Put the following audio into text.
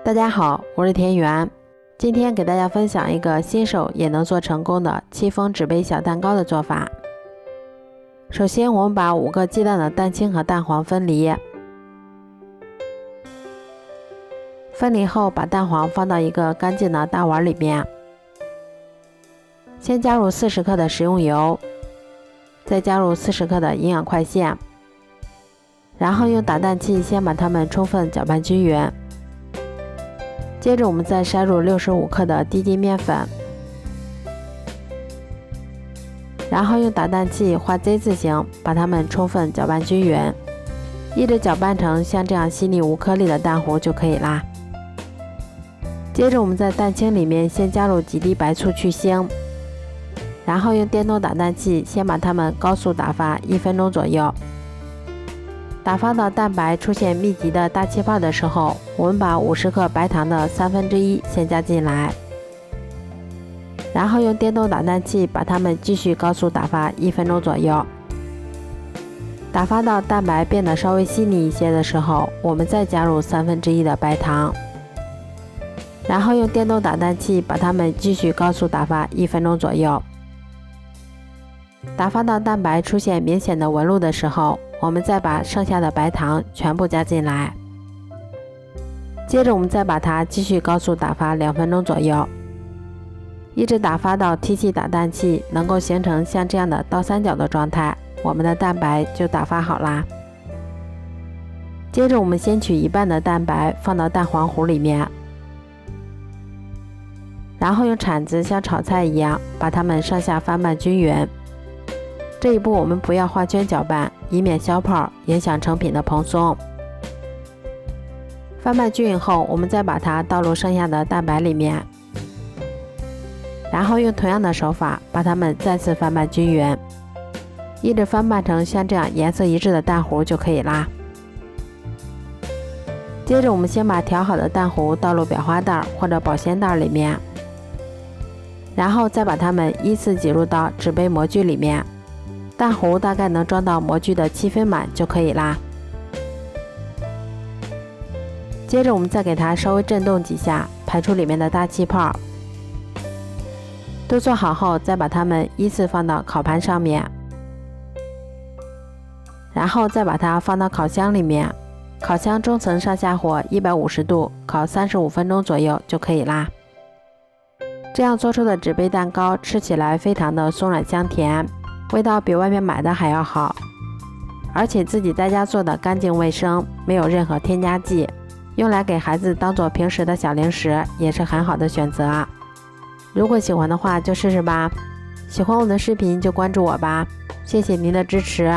大家好，我是田园。今天给大家分享一个新手也能做成功的戚风纸杯小蛋糕的做法。首先我们把5个鸡蛋的蛋清和蛋黄分离，后把蛋黄放到一个干净的大碗里面，先加入40克的食用油，再加入40克的营养快线，然后用打蛋器先把它们充分搅拌均匀。接着我们再筛入65克的低筋面粉，然后用打蛋器画 Z 字形把它们充分搅拌均匀，一直搅拌成像这样细腻无颗粒的蛋糊就可以啦。接着我们在蛋清里面先加入几滴白醋去腥，然后用电动打蛋器先把它们高速打发1分钟左右。打发到蛋白出现密集的大气泡的时候，我们把50克白糖的1/3先加进来，然后用电动打蛋器把它们继续高速打发1分钟左右。打发到蛋白变得稍微细腻一些的时候，我们再加入1/3的白糖，然后用电动打蛋器把它们继续高速打发1分钟左右。打发到蛋白出现明显的纹路的时候，我们再把剩下的白糖全部加进来，接着我们再把它继续高速打发2分钟左右，一直打发到提起打蛋器能够形成像这样的倒三角的状态，我们的蛋白就打发好啦。接着我们先取1半的蛋白放到蛋黄糊里面，然后用铲子像炒菜一样把它们上下翻拌均匀。这一步我们不要画圈搅拌，以免消泡影响成品的蓬松。翻拌均匀后，我们再把它倒入剩下的蛋白里面，然后用同样的手法把它们再次翻拌均匀，一直翻拌成像这样颜色一致的蛋糊就可以啦。接着我们先把调好的蛋糊倒入裱花袋或者保鲜袋里面，然后再把它们依次挤入到纸杯模具里面，蛋糊大概能装到模具的7分满就可以啦。接着我们再给它稍微震动几下，排出里面的大气泡。都做好后，再把它们依次放到烤盘上面，然后再把它放到烤箱里面，烤箱中层上下火150度，烤35分钟左右就可以啦。这样做出的纸杯蛋糕吃起来非常的松软香甜，味道比外面买的还要好，而且自己在家做的干净卫生，没有任何添加剂，用来给孩子当做平时的小零食也是很好的选择。如果喜欢的话就试试吧，喜欢我的视频就关注我吧，谢谢您的支持。